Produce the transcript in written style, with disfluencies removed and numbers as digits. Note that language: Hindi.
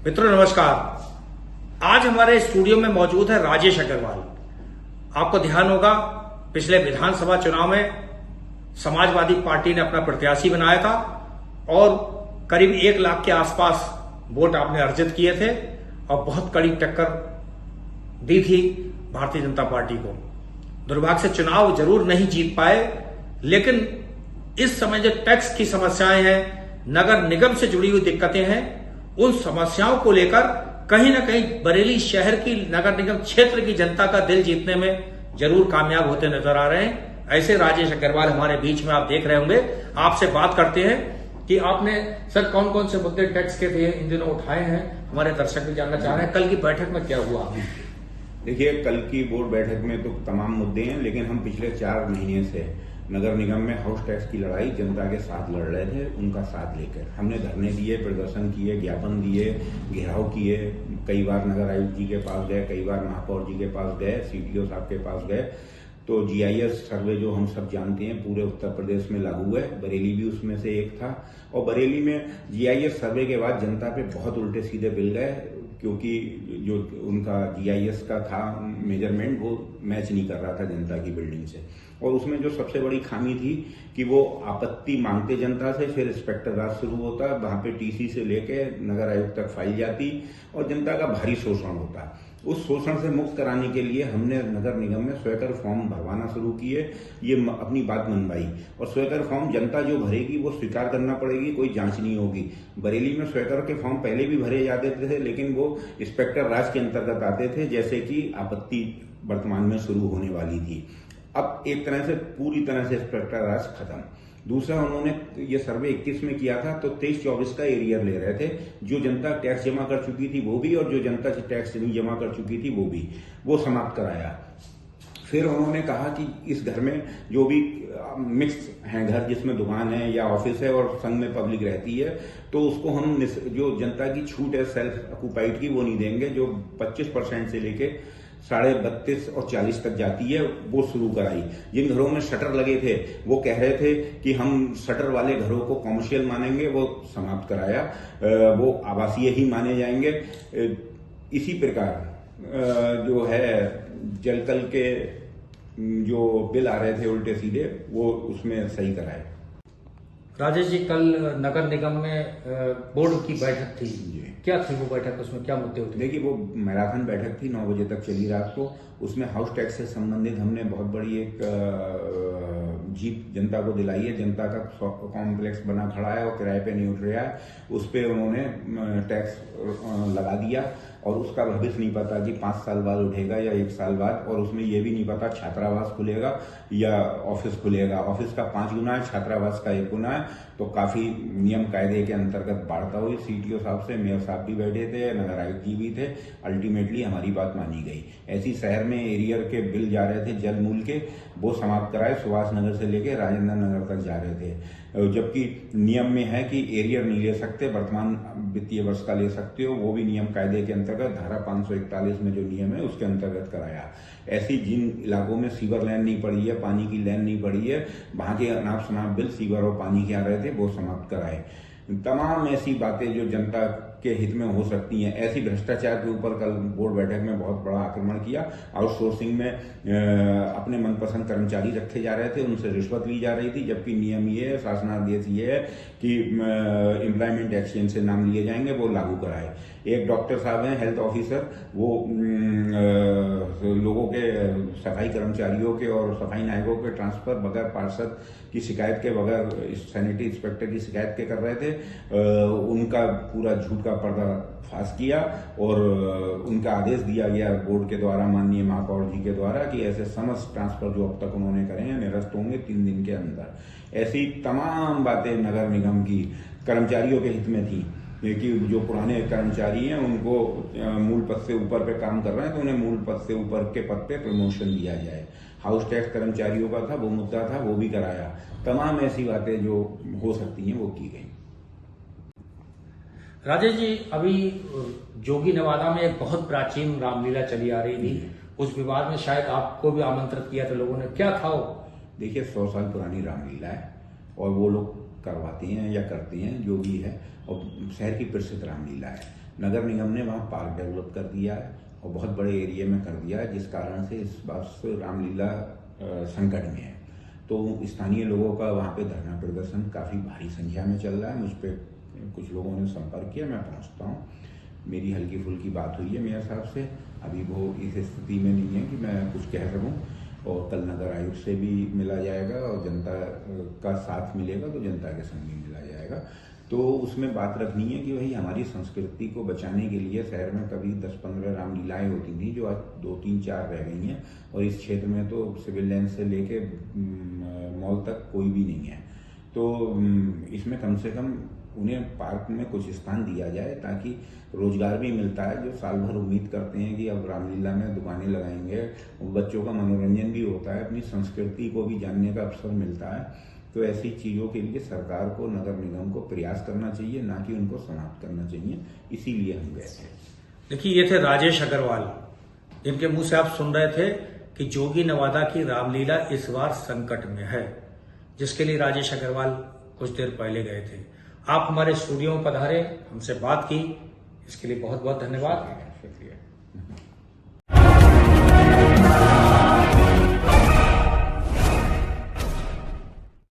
मित्रों नमस्कार। आज हमारे स्टूडियो में मौजूद है राजेश अग्रवाल। आपको ध्यान होगा पिछले विधानसभा चुनाव में समाजवादी पार्टी ने अपना प्रत्याशी बनाया था और करीब 1 लाख के आसपास वोट आपने अर्जित किए थे और बहुत कड़ी टक्कर दी थी भारतीय जनता पार्टी को। दुर्भाग्य से चुनाव जरूर नहीं जीत पाए, लेकिन इस समय जो टैक्स की समस्याएं हैं, नगर निगम से जुड़ी हुई दिक्कतें हैं, उन समस्याओं को लेकर कहीं ना कहीं बरेली शहर की नगर निगम क्षेत्र की जनता का दिल जीतने में जरूर कामयाब होते नजर आ रहे हैं। ऐसे राजेश अग्रवाल हमारे बीच में आप देख रहे होंगे। आपसे बात करते हैं कि आपने सर कौन कौन से मुद्दे टैक्स के थे इन दिनों उठाए हैं, हमारे दर्शक भी जानना चाह रहे हैं। कल की बैठक में क्या हुआ? देखिए, कल की बोर्ड बैठक में तो तमाम मुद्दे हैं, लेकिन हम पिछले 4 महीने से नगर निगम में हाउस टैक्स की लड़ाई जनता के साथ लड़ रहे थे। उनका साथ लेकर हमने धरने दिए, प्रदर्शन किए, ज्ञापन दिए, घेराव किए। कई बार नगर आयुक्त जी के पास गए, कई बार महापौर जी के पास गए, सीटीओ साहब के पास गए। तो जीआईएस सर्वे जो हम सब जानते हैं पूरे उत्तर प्रदेश में लागू है, बरेली भी उसमें से एक था। और बरेली में जीआईएस सर्वे के बाद जनता पे बहुत उल्टे सीधे बिल गए, क्योंकि जो उनका जीआईएस का था मेजरमेंट वो मैच नहीं कर रहा था जनता की बिल्डिंग से। और उसमें जो सबसे बड़ी खामी थी कि वो आपत्ति मांगते जनता से, फिर इंस्पेक्टर राज शुरू होता, वहां पे टीसी से लेके नगर आयुक्त तक फाइल जाती और जनता का भारी शोषण होता। उस शोषण से मुक्त कराने के लिए हमने नगर निगम में स्वीकर फॉर्म भरवाना शुरू किए। ये अपनी बात मनवाई, और स्वीकर फॉर्म जनता जो भरेगी वो स्वीकार करना पड़ेगी, कोई जांच नहीं होगी। बरेली में स्वीकर के फॉर्म पहले भी भरे जाते थे, लेकिन वो इंस्पेक्टर राज के अंतर्गत आते थे, जैसे कि आपत्ति वर्तमान में शुरू होने वाली थी। अब एक तरह से पूरी तरह से इंस्पेक्टर राज खत्म। दूसरा, उन्होंने ये सर्वे 21 में किया था तो 23-24 का एरियर ले रहे थे। जो जनता टैक्स जमा कर चुकी थी वो भी, और जो जनता टैक्स नहीं जमा कर चुकी थी वो भी, वो समाप्त कराया। फिर उन्होंने कहा कि इस घर में जो भी मिक्स हैं घर, जिसमें दुकान है या ऑफिस है और संग में पब्लिक रहती है, तो उसको हम जो जनता की छूट है सेल्फ ऑक्यूपाइड की वो नहीं देंगे, जो 25% से लेके 32.5 और 40 तक जाती है वो शुरू कराई। जिन घरों में शटर लगे थे वो कह रहे थे कि हम शटर वाले घरों को कॉमर्शियल मानेंगे, वो समाप्त कराया, वो आवासीय ही माने जाएंगे। इसी प्रकार जो है जलकल के जो बिल आ रहे थे उल्टे सीधे, वो उसमें सही कराए। राजेश जी, कल नगर निगम में बोर्ड की बैठक थी, क्या थी वो बैठक, उसमें क्या मुद्दे उठे? देखिए, वो मैराथन बैठक थी, 9 बजे तक चली रात को। उसमें हाउस टैक्स से संबंधित हमने बहुत बड़ी एक जीत जनता को दिलाई है। जनता का कॉम्प्लेक्स बना खड़ा है और किराए पे नहीं उठ रहा है, उस पर उन्होंने टैक्स लगा दिया। और उसका भविष्य नहीं पता कि 5 साल बाद उठेगा या 1 साल बाद, और उसमें यह भी नहीं पता छात्रावास खुलेगा या ऑफिस खुलेगा। ऑफिस का 5 गुना है, छात्रावास का 1 गुना है। तो काफी नियम कायदे के अंतर्गत वार्ता हुई, सीटीओ साहब से, मेयर साहब भी बैठे थे, नगर आयुक्त जी भी थे। अल्टीमेटली हमारी बात मानी गई। ऐसी शहर में एरियर के बिल जा रहे थे जल मूल के, वो समाप्त कराए। सुभाष नगर से लेके राजेंद्र नगर तक जा रहे थे, जबकि नियम में है कि एरियर नहीं ले सकते, वर्तमान वित्तीय वर्ष का ले सकते हो, वो भी नियम कायदे के अंतर्गत धारा 541 में जो नियम है उसके अंतर्गत कराया। ऐसी जिन इलाकों में सीवर लाइन नहीं पड़ी है, पानी की लाइन नहीं पड़ी है, वहां के अनाप शनाप बिल सीवर और पानी के आ रहे थे, वो समाप्त कराए। तमाम ऐसी बातें जो जनता के हित में हो सकती हैं। ऐसी भ्रष्टाचार के ऊपर कल बोर्ड बैठक में बहुत बड़ा आक्रमण किया। आउटसोर्सिंग में अपने मनपसंद कर्मचारी रखे जा रहे थे, उनसे रिश्वत ली जा रही थी, जबकि नियम ये है, शासनादेश ये है कि एम्प्लॉयमेंट एक्सचेंज से नाम लिए जाएंगे, वो लागू कराए। एक डॉक्टर साहब हैं, हेल्थ ऑफिसर, वो लोगों के, सफाई कर्मचारियों के और सफाई नायकों के ट्रांसफर बगैर पार्षद की शिकायत के, बगैर सैनिटरी इंस्पेक्टर की शिकायत के कर रहे थे। उनका पूरा झूठ का पर्दाफाश किया और उनका आदेश दिया गया बोर्ड के द्वारा, माननीय महापौर जी के द्वारा, कि ऐसे समस्त ट्रांसफर जो अब तक उन्होंने करे हैं निरस्त होंगे 3 दिन के अंदर। ऐसी तमाम बातें नगर निगम की कर्मचारियों के हित में थी कि जो पुराने कर्मचारी हैं उनको मूल पद से ऊपर पे काम कर रहे हैं तो उन्हें मूल पद से ऊपर के पद पे प्रमोशन दिया जाए। हाउस टैक्स कर्मचारियों का था, वो मुद्दा था, वो भी कराया। तमाम ऐसी बातें जो हो सकती हैं वो की गई। राजेश जी, अभी जोगी नवादा में एक बहुत प्राचीन रामलीला चली आ रही थी, उस विवाद में शायद आपको भी आमंत्रित किया था लोगों ने, क्या था वो? देखिए, 100 साल पुरानी रामलीला है और वो लोग करवाती हैं या करती हैं जो भी है, और शहर की प्रसिद्ध रामलीला है। नगर निगम ने वहाँ पार्क डेवलप कर दिया है और बहुत बड़े एरिया में कर दिया है, जिस कारण से इस बार रामलीला संकट में है। तो स्थानीय लोगों का वहाँ पे धरना प्रदर्शन काफ़ी भारी संख्या में चल रहा है। मुझ पर कुछ लोगों ने संपर्क किया, मैं पहुँचता हूँ। मेरी हल्की फुल्की बात हुई है मेयर साहब से, अभी वो इस स्थिति में नहीं है कि मैं कुछ कह सकूँ। और कल नगर आयुक्त से भी मिला जाएगा और जनता का साथ मिलेगा तो जनता के संग भी मिला जाएगा। तो उसमें बात रखनी है कि वही हमारी संस्कृति को बचाने के लिए शहर में कभी 10-15 रामलीलाएं होती थी, जो आज 2-3-4 रह गई हैं। और इस क्षेत्र में तो सिविल लाइन से लेके मॉल तक कोई भी नहीं है। तो इसमें कम से कम उन्हें पार्क में कुछ स्थान दिया जाए, ताकि रोजगार भी मिलता है। जो साल भर उम्मीद करते हैं कि अब रामलीला में दुकानें लगाएंगे, बच्चों का मनोरंजन भी होता है, अपनी संस्कृति को भी जानने का अवसर मिलता है। तो ऐसी चीजों के लिए सरकार को, नगर निगम को प्रयास करना चाहिए, ना कि उनको समाप्त करना चाहिए। इसीलिए हम गए थे। देखिए, ये थे राजेश अग्रवाल, जिनके मुंह से आप सुन रहे थे कि जोगी नवादा की रामलीला इस बार संकट में है, जिसके लिए राजेश अग्रवाल कुछ देर पहले गए थे। आप हमारे स्टूडियो में पधारे, हमसे बात की, इसके लिए बहुत बहुत धन्यवाद। शुक्रिया।